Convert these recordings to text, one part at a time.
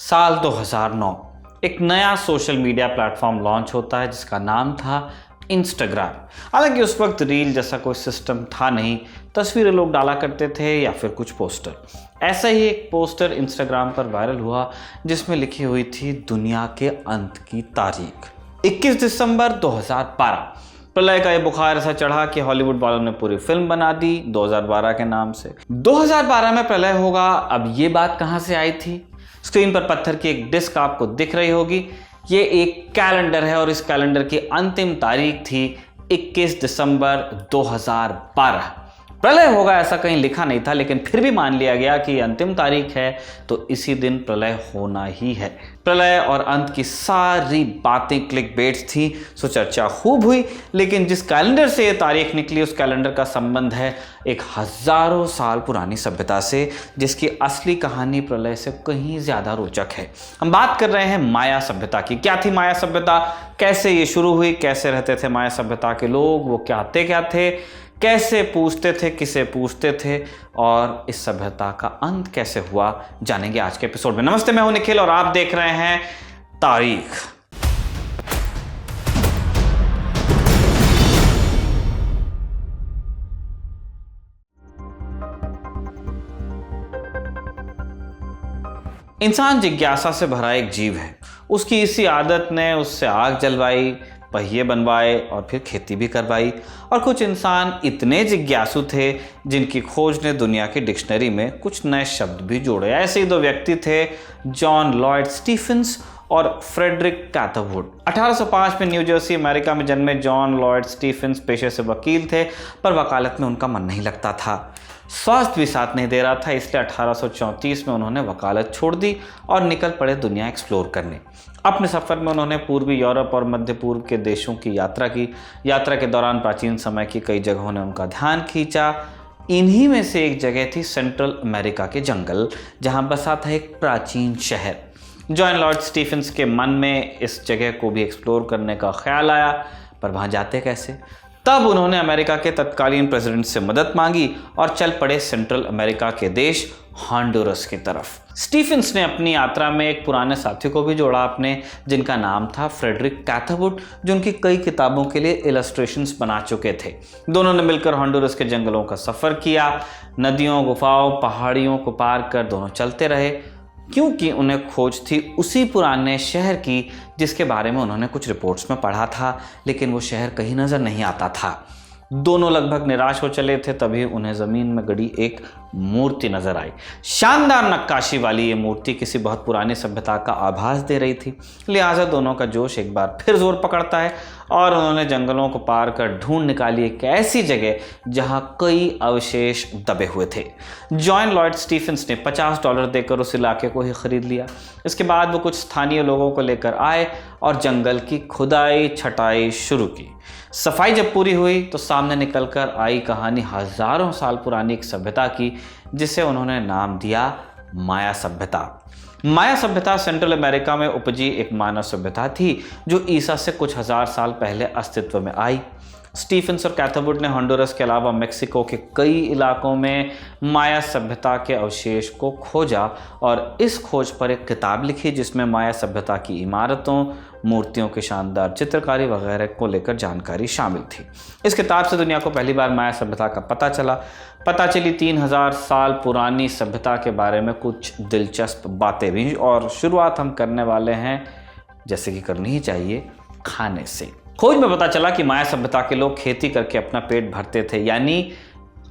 साल 2009 एक नया सोशल मीडिया प्लेटफॉर्म लॉन्च होता है जिसका नाम था इंस्टाग्राम। हालांकि उस वक्त रील जैसा कोई सिस्टम था नहीं, तस्वीरें लोग डाला करते थे या फिर कुछ पोस्टर। ऐसा ही एक पोस्टर इंस्टाग्राम पर वायरल हुआ जिसमें लिखी हुई थी दुनिया के अंत की तारीख 21 दिसंबर 2012। प्रलय का ये बुखार ऐसा चढ़ा कि हॉलीवुड वालों ने पूरी फिल्म बना दी 2012 के नाम से। 2012 में प्रलय होगा, अब ये बात कहां से आई थी? स्क्रीन पर पत्थर की एक डिस्क आपको दिख रही होगी। ये एक कैलेंडर है और इस कैलेंडर की अंतिम तारीख थी 21 दिसंबर 2012। प्रलय होगा ऐसा कहीं लिखा नहीं था, लेकिन फिर भी मान लिया गया कि अंतिम तारीख है तो इसी दिन प्रलय होना ही है। प्रलय और अंत की सारी बातें क्लिक बेट्स थी, सो चर्चा खूब हुई। लेकिन जिस कैलेंडर से ये तारीख निकली उस कैलेंडर का संबंध है एक हजारों साल पुरानी सभ्यता से, जिसकी असली कहानी प्रलय से कहीं ज्यादा रोचक है। हम बात कर रहे हैं माया सभ्यता की। क्या थी माया सभ्यता, कैसे ये शुरू हुई, कैसे रहते थे माया सभ्यता के लोग, वो क्या थे, कैसे पूछते थे, किसे पूछते थे, और इस सभ्यता का अंत कैसे हुआ, जानेंगे आज के एपिसोड में। नमस्ते, मैं हूं निखिल और आप देख रहे हैं तारीख। इंसान जिज्ञासा से भरा एक जीव है। उसकी इसी आदत ने उससे आग जलवाई, पहिए बनवाए और फिर खेती भी करवाई। और कुछ इंसान इतने जिज्ञासु थे जिनकी खोज ने दुनिया की डिक्शनरी में कुछ नए शब्द भी जोड़े। ऐसे ही दो व्यक्ति थे, जॉन लॉयड स्टीफेंस और फ्रेडरिक कैथरवुड। 1805 में न्यू जर्सी अमेरिका में जन्मे जॉन लॉयड स्टीफेंस पेशे से वकील थे, पर वकालत में उनका मन नहीं लगता था। स्वास्थ्य भी साथ नहीं दे रहा था, इसलिए 1834 में उन्होंने वकालत छोड़ दी और निकल पड़े दुनिया एक्सप्लोर करने। अपने सफ़र में उन्होंने पूर्वी यूरोप और मध्य पूर्व के देशों की यात्रा की। यात्रा के दौरान प्राचीन समय की कई जगहों ने उनका ध्यान खींचा। इन्हीं में से एक जगह थी सेंट्रल अमेरिका के जंगल, जहां बसा था एक प्राचीन शहर। जॉन लॉयड स्टीफेंस के मन में इस जगह को भी एक्सप्लोर करने का ख्याल आया, पर वहां जाते कैसे? तब उन्होंने अमेरिका के तत्कालीन प्रेसिडेंट से मदद मांगी और चल पड़े सेंट्रल अमेरिका के देश हॉन्डुरस की तरफ। स्टीफेंस ने अपनी यात्रा में एक पुराने साथी को भी जोड़ा अपने, जिनका नाम था फ्रेडरिक कैथरवुड, जो उनकी कई किताबों के लिए इलस्ट्रेशंस बना चुके थे। दोनों ने मिलकर हॉन्डुरस के जंगलों का सफर किया। नदियों, गुफाओं, पहाड़ियों को पार कर दोनों चलते रहे, क्योंकि उन्हें खोज थी उसी पुराने शहर की जिसके बारे में उन्होंने कुछ रिपोर्ट्स में पढ़ा था, लेकिन वो शहर कहीं नजर नहीं आता था। दोनों लगभग निराश हो चले थे, तभी उन्हें जमीन में गड़ी एक मूर्ति नजर आई। शानदार नक्काशी वाली ये मूर्ति किसी बहुत पुरानी सभ्यता का आभास दे रही थी। लिहाजा दोनों का जोश एक बार फिर जोर पकड़ता है और उन्होंने जंगलों को पार कर ढूंढ निकाली एक ऐसी जगह जहां कई अवशेष दबे हुए थे। जॉन लॉयड स्टीफेंस ने $50 देकर उस इलाके को ही खरीद लिया। इसके बाद वो कुछ स्थानीय लोगों को लेकर आए और जंगल की खुदाई छटाई शुरू की। सफाई जब पूरी हुई तो सामने निकलकर आई कहानी हजारों साल पुरानी एक सभ्यता की, जिसे उन्होंने नाम दिया माया सभ्यता। माया सभ्यता सेंट्रल अमेरिका में उपजी एक मानव सभ्यता थी जो ईसा से कुछ हजार साल पहले अस्तित्व में आई। स्टीफेंस और कैथरवुड ने हॉन्डुरस के अलावा मेक्सिको के कई इलाकों में माया सभ्यता के अवशेष को खोजा और इस खोज पर एक किताब लिखी जिसमें माया सभ्यता की इमारतों, मूर्तियों की शानदार चित्रकारी वगैरह को लेकर जानकारी शामिल थी। इस किताब से दुनिया को पहली बार माया सभ्यता का पता चली 3000 साल पुरानी सभ्यता के बारे में कुछ दिलचस्प बातें भी। और शुरुआत हम करने वाले हैं, जैसे कि करनी ही चाहिए, खाने से। खोज में पता चला कि माया सभ्यता के लोग खेती करके अपना पेट भरते थे, यानी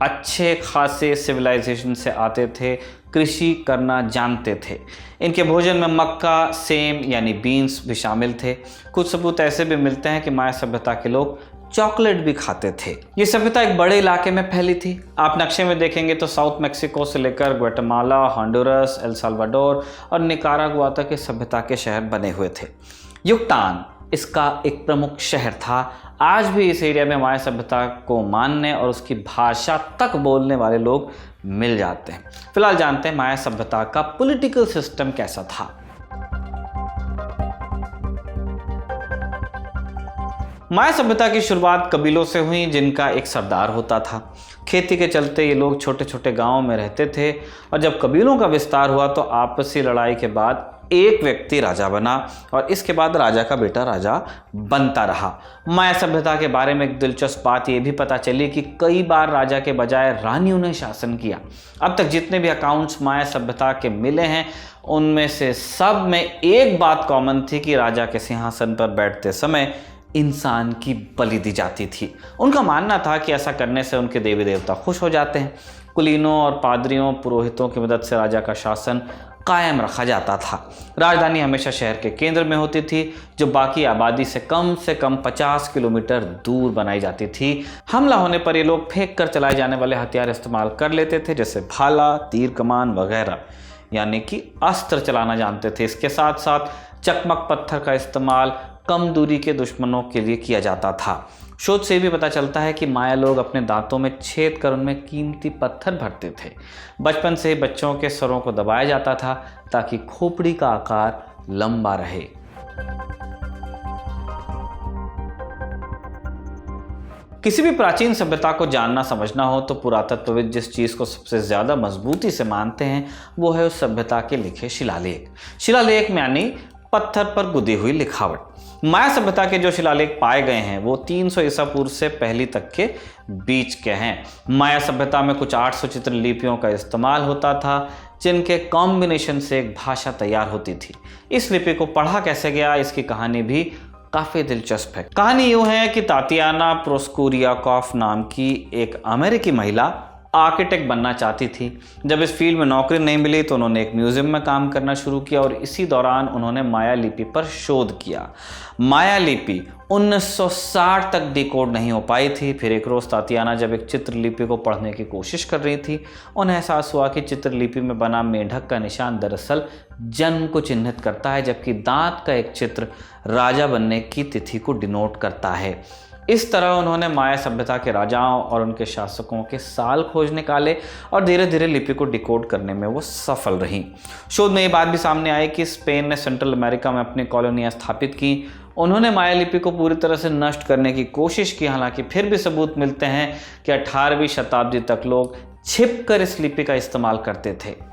अच्छे खासे सिविलाइजेशन से आते थे, कृषि करना जानते थे। इनके भोजन में मक्का, सेम यानी बीन्स भी शामिल थे। कुछ सबूत ऐसे भी मिलते हैं कि माया सभ्यता के लोग चॉकलेट भी खाते थे। ये सभ्यता एक बड़े इलाके में फैली थी। आप नक्शे में देखेंगे तो साउथ मेक्सिको से लेकर ग्वाटेमाला, हॉन्डुरस, एल साल्वाडोर और निकारागुआ तक के सभ्यता के शहर बने हुए थे। युक्तान इसका एक प्रमुख शहर था। आज भी इस एरिया में माया सभ्यता को मानने और उसकी भाषा तक बोलने वाले लोग मिल जाते हैं। फिलहाल जानते हैं माया सभ्यता का पॉलिटिकल सिस्टम कैसा था। माया सभ्यता की शुरुआत कबीलों से हुई जिनका एक सरदार होता था। खेती के चलते ये लोग छोटे छोटे गांवों में रहते थे और जब कबीलों का विस्तार हुआ तो आपसी लड़ाई के बाद एक व्यक्ति राजा बना और इसके बाद राजा का बेटा राजा बनता रहा। माया सभ्यता के बारे में एक दिलचस्प बात यह भी पता चली कि कई बार राजा के बजाय रानियों ने शासन किया। अब तक जितने भी अकाउंट्स माया सभ्यता के मिले हैं उनमें से सब में एक बात कॉमन थी कि राजा के सिंहासन पर बैठते समय इंसान की बलि दी जाती थी। उनका मानना था कि ऐसा करने से उनके देवी देवता खुश हो जाते हैं। कुलीनों और पादरियों पुरोहितों की मदद से राजा का शासन कायम रखा जाता था। राजधानी हमेशा शहर के केंद्र में होती थी, जो बाकी आबादी से कम 50 किलोमीटर दूर बनाई जाती थी। हमला होने पर ये लोग फेंक कर चलाए जाने वाले हथियार इस्तेमाल कर लेते थे, जैसे भाला, तीर कमान वगैरह, यानी कि अस्त्र चलाना जानते थे। इसके साथ साथ चकमक पत्थर का इस्तेमाल कम दूरी के दुश्मनों के लिए किया जाता था। शोध से भी पता चलता है कि माया लोग अपने दांतों में छेद कर उनमें कीमती पत्थर भरते थे। बचपन से ही बच्चों के सरों को दबाया जाता था ताकि खोपड़ी का आकार लंबा रहे। किसी भी प्राचीन सभ्यता को जानना समझना हो तो पुरातत्वविद जिस चीज को सबसे ज्यादा मजबूती से मानते हैं वो है उस सभ्यता के लिखे शिलालेख। शिलालेख यानी पत्थर पर गुदी हुई लिखावट। माया सभ्यता के जो शिलालेख पाए गए हैं वो 300 ईसा पूर्व से पहली तक के बीच के हैं। माया सभ्यता में कुछ 800 चित्रलिपियों का इस्तेमाल होता था, जिनके कॉम्बिनेशन से एक भाषा तैयार होती थी। इस लिपि को पढ़ा कैसे गया, इसकी कहानी भी काफी दिलचस्प है। कहानी यूं है कि तातियाना प्रोस्कुरियाकॉफ नाम की एक अमेरिकी महिला आर्किटेक्ट बनना चाहती थी। जब इस फील्ड में नौकरी नहीं मिली तो उन्होंने एक म्यूजियम में काम करना शुरू किया और इसी दौरान उन्होंने माया लिपि पर शोध किया। माया लिपि 1960 तक डिकोड नहीं हो पाई थी। फिर एक रोज तातियाना जब एक चित्रलिपि को पढ़ने की कोशिश कर रही थी, उन्हें एहसास हुआ कि चित्रलिपि में बना मेढक का निशान दरअसल जन्म को चिन्हित करता है, जबकि दांत का एक चित्र राजा बनने की तिथि को डिनोट करता है। इस तरह उन्होंने माया सभ्यता के राजाओं और उनके शासकों के साल खोज निकाले और धीरे धीरे लिपि को डिकोड करने में वो सफल रही। शोध में ये बात भी सामने आई कि स्पेन ने सेंट्रल अमेरिका में अपनी कॉलोनियां स्थापित की। उन्होंने माया लिपि को पूरी तरह से नष्ट करने की कोशिश की, हालांकि फिर भी सबूत मिलते हैं कि 18वीं शताब्दी तक लोग छिपकर इस लिपि का इस्तेमाल करते थे।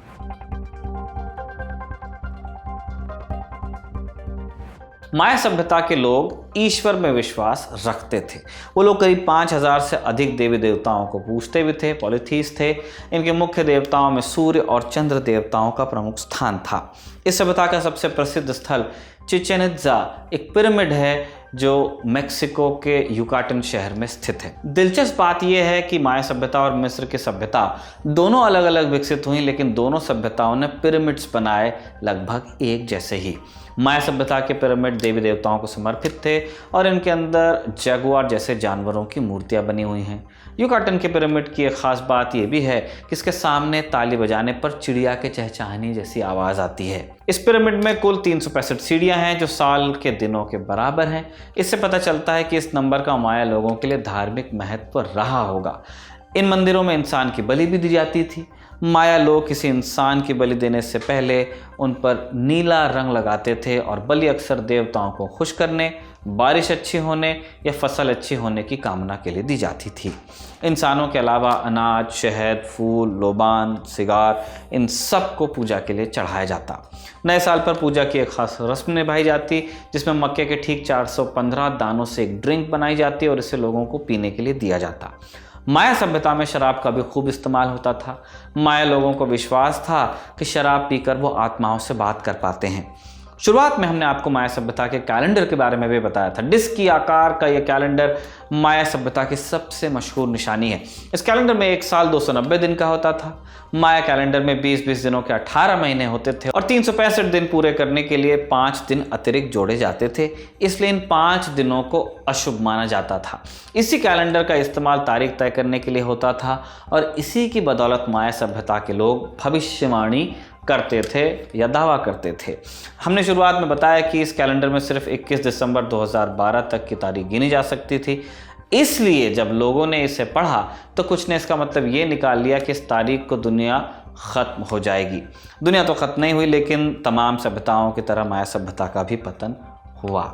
माया सभ्यता के लोग ईश्वर में विश्वास रखते थे। वो लोग करीब 5000 से अधिक देवी देवताओं को पूजते भी थे, पॉलिथीस थे। इनके मुख्य देवताओं में सूर्य और चंद्र देवताओं का प्रमुख स्थान था। इस सभ्यता का सबसे प्रसिद्ध स्थल चिचेन इत्जा एक पिरामिड है जो मेक्सिको के युकाटन शहर में स्थित है। दिलचस्प बात यह है कि माया सभ्यता और मिस्र की सभ्यता दोनों अलग अलग विकसित हुई, लेकिन दोनों सभ्यताओं ने पिरामिड्स बनाए लगभग एक जैसे ही। माया सभ्यता के पिरामिड देवी देवताओं को समर्पित थे और इनके अंदर जगुआर जैसे जानवरों की मूर्तियां बनी हुई हैं। युकाटन के पिरामिड की एक खास बात यह भी है कि इसके सामने ताली बजाने पर चिड़िया के चहचहाने जैसी आवाज आती है। इस पिरामिड में कुल 365 सीढ़ियां हैं जो साल के दिनों के बराबर हैं। इससे पता चलता है कि इस नंबर का माया लोगों के लिए धार्मिक महत्व रहा होगा। इन मंदिरों में इंसान की बलि भी दी जाती थी। माया लोग किसी इंसान की बलि देने से पहले उन पर नीला रंग लगाते थे और बलि अक्सर देवताओं को खुश करने, बारिश अच्छी होने या फसल अच्छी होने की कामना के लिए दी जाती थी। इंसानों के अलावा अनाज, शहद, फूल, लोबान, सिगार, इन सब को पूजा के लिए चढ़ाया जाता। नए साल पर पूजा की एक खास रस्म निभाई जाती, जिसमें मक्के के ठीक 415 दानों से एक ड्रिंक बनाई जाती और इसे लोगों को पीने के लिए दिया जाता। माया सभ्यता में शराब का भी खूब इस्तेमाल होता था। माया लोगों को विश्वास था कि शराब पीकर वो आत्माओं से बात कर पाते हैं। शुरुआत में हमने आपको माया सभ्यता के कैलेंडर के बारे में भी बताया था। डिस्क की आकार का यह कैलेंडर माया सभ्यता की सबसे मशहूर निशानी है। इस कैलेंडर में एक साल 290 दिन का होता था। माया कैलेंडर में 20-20 दिनों के 18 महीने होते थे और 365 दिन पूरे करने के लिए 5 दिन अतिरिक्त जोड़े जाते थे, इसलिए इन 5 दिनों को अशुभ माना जाता था। इसी कैलेंडर का इस्तेमाल तारीख तय करने के लिए होता था और इसी की बदौलत माया सभ्यता के लोग भविष्यवाणी करते थे या दावा करते थे। हमने शुरुआत में बताया कि इस कैलेंडर में सिर्फ 21 दिसंबर 2012 तक की तारीख गिनी जा सकती थी, इसलिए जब लोगों ने इसे पढ़ा तो कुछ ने इसका मतलब ये निकाल लिया कि इस तारीख को दुनिया ख़त्म हो जाएगी। दुनिया तो ख़त्म नहीं हुई, लेकिन तमाम सभ्यताओं की तरह माया सभ्यता का भी पतन हुआ।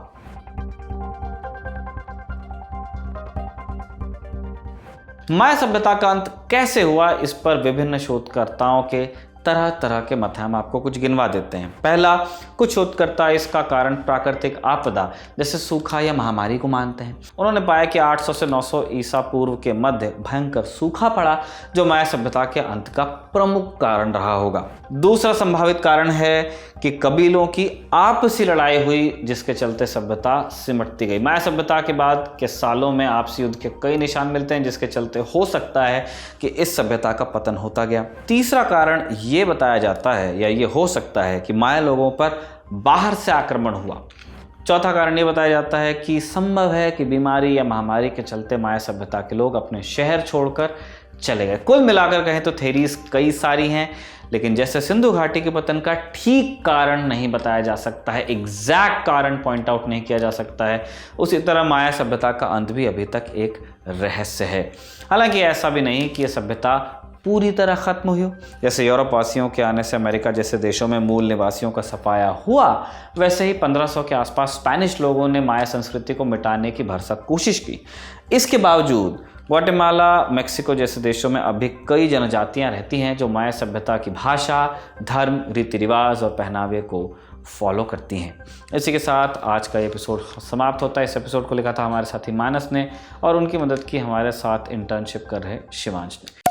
माया सभ्यता का अंत कैसे हुआ, इस पर विभिन्न शोधकर्ताओं के तरह तरह के मत हैं, हम आपको कुछ गिनवा देते हैं। पहला, कुछ शोधकर्ता इसका कारण प्राकृतिक आपदा जैसे सूखा या महामारी को मानते हैं। उन्होंने पाया कि 800 से 900 ईसा पूर्व के मध्य भयंकर सूखा पड़ा, जो माया सभ्यता के अंत का प्रमुख कारण रहा होगा। दूसरा संभावित कारण है कि कबीलों की आपसी लड़ाई हुई, जिसके चलते सभ्यता सिमटती गई। माया सभ्यता के बाद के सालों में आपसी युद्ध के कई निशान मिलते हैं, जिसके चलते हो सकता है कि इस सभ्यता का पतन होता गया। तीसरा कारण ये बताया जाता है या ये हो सकता है कि माया लोगों पर बाहर से आक्रमण हुआ। चौथा कारण ये बताया जाता है कि संभव है कि बीमारी या महामारी के चलते माया सभ्यता के लोग अपने शहर छोड़कर चले गए। कुल मिलाकर कहें तो थेरीज कई सारी हैं, लेकिन जैसे सिंधु घाटी के पतन का ठीक कारण नहीं बताया जा सकता है, एग्जैक्ट कारण पॉइंट आउट नहीं किया जा सकता है, उसी तरह माया सभ्यता का अंत भी अभी तक एक रहस्य है। हालांकि ऐसा भी नहीं कि यह सभ्यता पूरी तरह खत्म हुई हो। जैसे यूरोप वासियों के आने से अमेरिका जैसे देशों में मूल निवासियों का सफाया हुआ, वैसे ही 1500 के आसपास स्पेनिश लोगों ने माया संस्कृति को मिटाने की भरसक कोशिश की। इसके बावजूद ग्वाटेमाला, मेक्सिको जैसे देशों में अभी कई जनजातियां रहती हैं जो माया सभ्यता की भाषा, धर्म, रीति रिवाज और पहनावे को फॉलो करती हैं। इसी के साथ आज का एपिसोड समाप्त होता है। इस एपिसोड को लिखा था हमारे साथी मानस ने और उनकी मदद की हमारे साथ इंटर्नशिप कर रहे शिवांश ने।